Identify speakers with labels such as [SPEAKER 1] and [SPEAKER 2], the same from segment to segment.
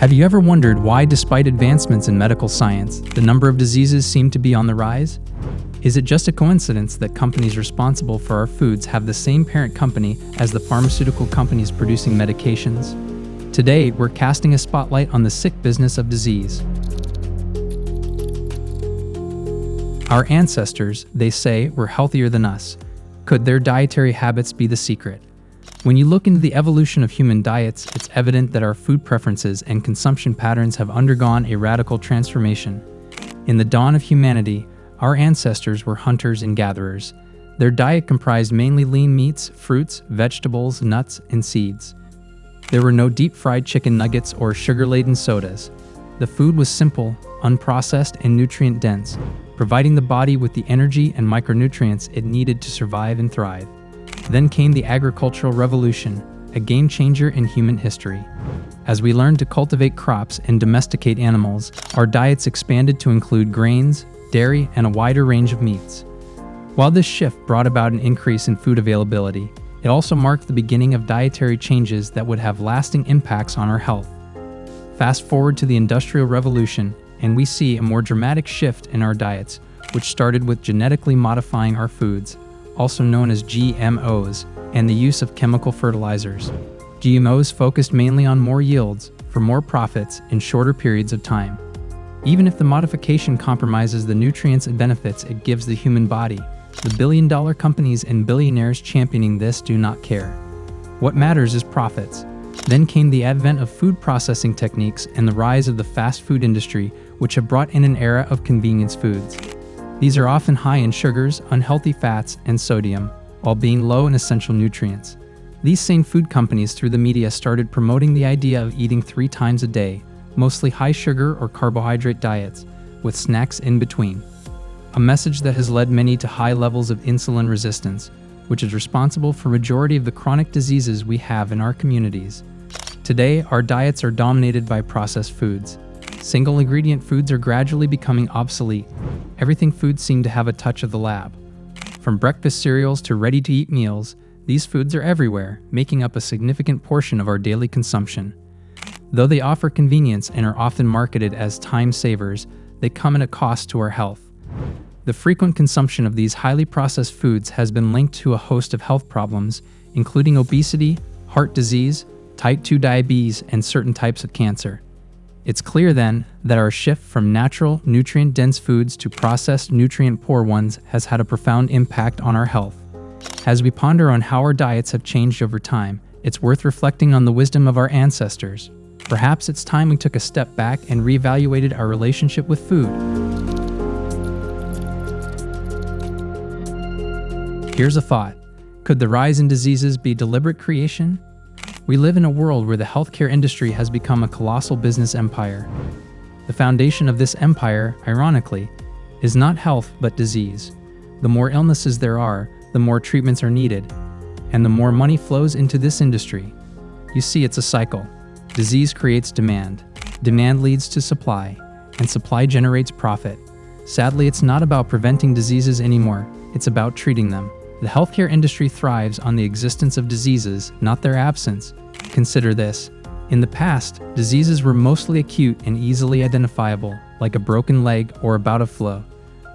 [SPEAKER 1] Have you ever wondered why, despite advancements in medical science, the number of diseases seem to be on the rise? Is it just a coincidence that companies responsible for our foods have the same parent company as the pharmaceutical companies producing medications? Today, we're casting a spotlight on the sick business of disease. Our ancestors, they say, were healthier than us. Could their dietary habits be the secret? When you look into the evolution of human diets, it's evident that our food preferences and consumption patterns have undergone a radical transformation. In the dawn of humanity, our ancestors were hunters and gatherers. Their diet comprised mainly lean meats, fruits, vegetables, nuts, and seeds. There were no deep-fried chicken nuggets or sugar-laden sodas. The food was simple, unprocessed, and nutrient-dense, providing the body with the energy and micronutrients it needed to survive and thrive. Then came the agricultural revolution, a game-changer in human history. As we learned to cultivate crops and domesticate animals, our diets expanded to include grains, dairy, and a wider range of meats. While this shift brought about an increase in food availability, it also marked the beginning of dietary changes that would have lasting impacts on our health. Fast forward to the Industrial Revolution, and we see a more dramatic shift in our diets, which started with genetically modifying our foods, also known as GMOs, and the use of chemical fertilizers. GMOs focused mainly on more yields, for more profits, in shorter periods of time. Even if the modification compromises the nutrients and benefits it gives the human body, the billion-dollar companies and billionaires championing this do not care. What matters is profits. Then came the advent of food processing techniques and the rise of the fast food industry, which have brought in an era of convenience foods. These are often high in sugars, unhealthy fats, and sodium, while being low in essential nutrients. These same food companies through the media started promoting the idea of eating 3 times a day, mostly high sugar or carbohydrate diets, with snacks in between. A message that has led many to high levels of insulin resistance, which is responsible for a majority of the chronic diseases we have in our communities. Today, our diets are dominated by processed foods. Single-ingredient foods are gradually becoming obsolete. Everything foods seem to have a touch of the lab. From breakfast cereals to ready-to-eat meals, these foods are everywhere, making up a significant portion of our daily consumption. Though they offer convenience and are often marketed as time savers, they come at a cost to our health. The frequent consumption of these highly processed foods has been linked to a host of health problems, including obesity, heart disease, type 2 diabetes, and certain types of cancer. It's clear then that our shift from natural, nutrient-dense foods to processed, nutrient-poor ones has had a profound impact on our health. As we ponder on how our diets have changed over time, it's worth reflecting on the wisdom of our ancestors. Perhaps it's time we took a step back and reevaluated our relationship with food. Here's a thought. Could the rise in diseases be deliberate creation? We live in a world where the healthcare industry has become a colossal business empire. The foundation of this empire, ironically, is not health but disease. The more illnesses there are, the more treatments are needed, and the more money flows into this industry. You see, it's a cycle. Disease creates demand. Demand leads to supply, and supply generates profit. Sadly, it's not about preventing diseases anymore. It's about treating them. The healthcare industry thrives on the existence of diseases, not their absence. Consider this. In the past, diseases were mostly acute and easily identifiable, like a broken leg or a bout of flu.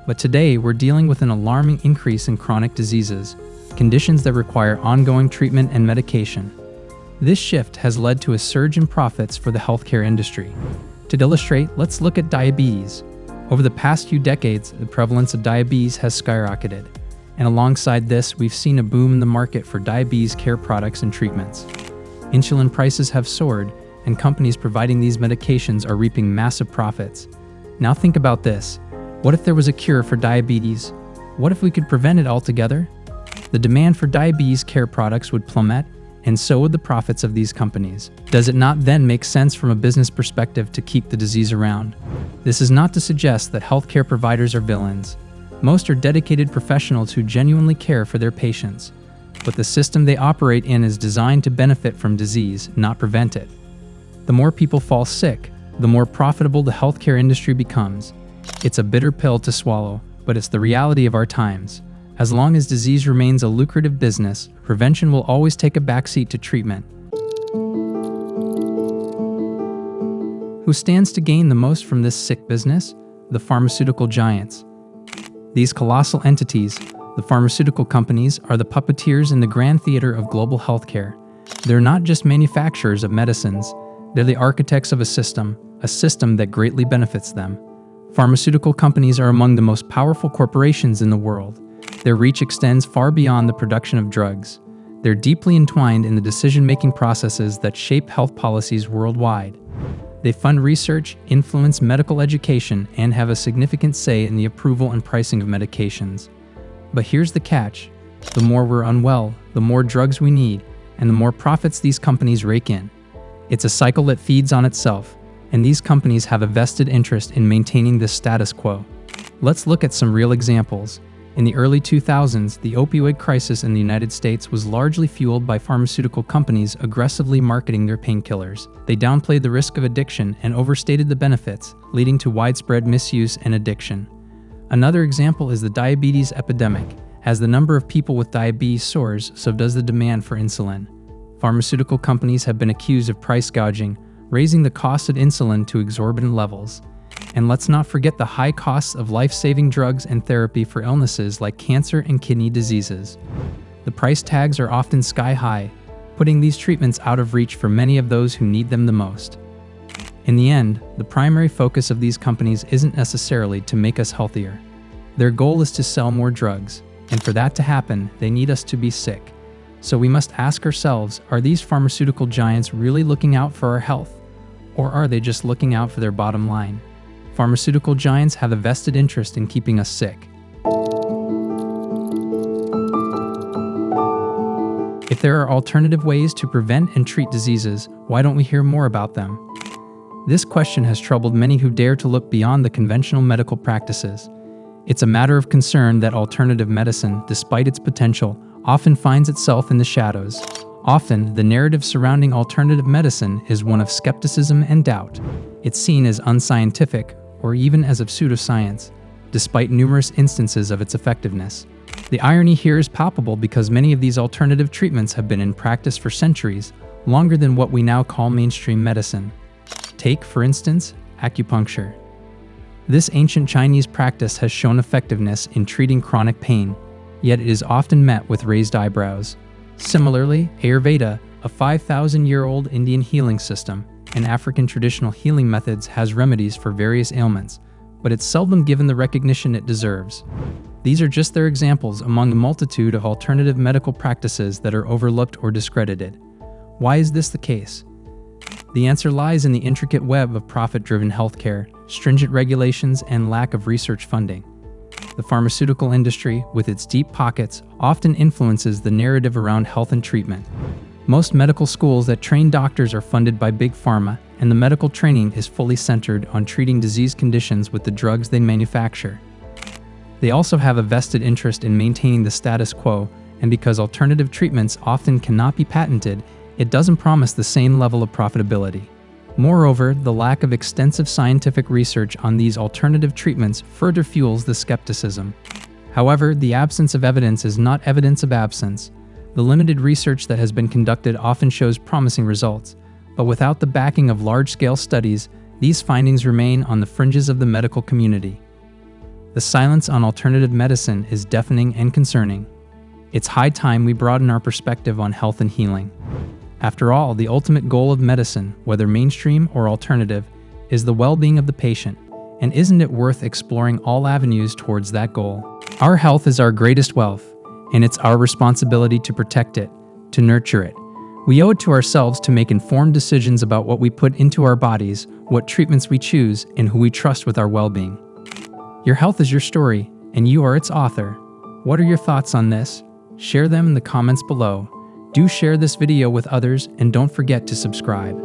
[SPEAKER 1] But today, we're dealing with an alarming increase in chronic diseases, conditions that require ongoing treatment and medication. This shift has led to a surge in profits for the healthcare industry. To illustrate, let's look at diabetes. Over the past few decades, the prevalence of diabetes has skyrocketed. And alongside this, we've seen a boom in the market for diabetes care products and treatments. Insulin prices have soared, and companies providing these medications are reaping massive profits. Now think about this. What if there was a cure for diabetes? What if we could prevent it altogether? The demand for diabetes care products would plummet, and so would the profits of these companies. Does it not then make sense from a business perspective to keep the disease around? This is not to suggest that healthcare providers are villains. Most are dedicated professionals who genuinely care for their patients, but the system they operate in is designed to benefit from disease, not prevent it. The more people fall sick, the more profitable the healthcare industry becomes. It's a bitter pill to swallow, but it's the reality of our times. As long as disease remains a lucrative business, prevention will always take a backseat to treatment. Who stands to gain the most from this sick business? The pharmaceutical giants. These colossal entities, the pharmaceutical companies, are the puppeteers in the grand theater of global healthcare. They're not just manufacturers of medicines, they're the architects of a system that greatly benefits them. Pharmaceutical companies are among the most powerful corporations in the world. Their reach extends far beyond the production of drugs. They're deeply entwined in the decision-making processes that shape health policies worldwide. They fund research, influence medical education, and have a significant say in the approval and pricing of medications. But here's the catch. The more we're unwell, the more drugs we need, and the more profits these companies rake in. It's a cycle that feeds on itself, and these companies have a vested interest in maintaining this status quo. Let's look at some real examples. In the early 2000s, the opioid crisis in the United States was largely fueled by pharmaceutical companies aggressively marketing their painkillers. They downplayed the risk of addiction and overstated the benefits, leading to widespread misuse and addiction. Another example is the diabetes epidemic. As the number of people with diabetes soars, so does the demand for insulin. Pharmaceutical companies have been accused of price gouging, raising the cost of insulin to exorbitant levels. And let's not forget the high costs of life-saving drugs and therapy for illnesses like cancer and kidney diseases. The price tags are often sky-high, putting these treatments out of reach for many of those who need them the most. In the end, the primary focus of these companies isn't necessarily to make us healthier. Their goal is to sell more drugs, and for that to happen, they need us to be sick. So we must ask ourselves, are these pharmaceutical giants really looking out for our health? Or are they just looking out for their bottom line? Pharmaceutical giants have a vested interest in keeping us sick. If there are alternative ways to prevent and treat diseases, why don't we hear more about them? This question has troubled many who dare to look beyond the conventional medical practices. It's a matter of concern that alternative medicine, despite its potential, often finds itself in the shadows. Often, the narrative surrounding alternative medicine is one of skepticism and doubt. It's seen as unscientific, or even as of pseudoscience, despite numerous instances of its effectiveness. The irony here is palpable because many of these alternative treatments have been in practice for centuries, longer than what we now call mainstream medicine. Take, for instance, acupuncture. This ancient Chinese practice has shown effectiveness in treating chronic pain, yet it is often met with raised eyebrows. Similarly, Ayurveda, a 5,000-year-old Indian healing system, and African traditional healing methods has remedies for various ailments, but it's seldom given the recognition it deserves. These are just their examples among the multitude of alternative medical practices that are overlooked or discredited. Why is this the case? The answer lies in the intricate web of profit-driven healthcare, stringent regulations, and lack of research funding. The pharmaceutical industry, with its deep pockets, often influences the narrative around health and treatment. Most medical schools that train doctors are funded by Big Pharma, and the medical training is fully centered on treating disease conditions with the drugs they manufacture. They also have a vested interest in maintaining the status quo, and because alternative treatments often cannot be patented, it doesn't promise the same level of profitability. Moreover, the lack of extensive scientific research on these alternative treatments further fuels the skepticism. However, the absence of evidence is not evidence of absence. The limited research that has been conducted often shows promising results, but without the backing of large-scale studies, these findings remain on the fringes of the medical community. The silence on alternative medicine is deafening and concerning. It's high time we broaden our perspective on health and healing. After all, the ultimate goal of medicine, whether mainstream or alternative, is the well-being of the patient, and isn't it worth exploring all avenues towards that goal? Our health is our greatest wealth, and it's our responsibility to protect it, to nurture it. We owe it to ourselves to make informed decisions about what we put into our bodies, what treatments we choose, and who we trust with our well-being. Your health is your story, and you are its author. What are your thoughts on this? Share them in the comments below. Do share this video with others, and don't forget to subscribe.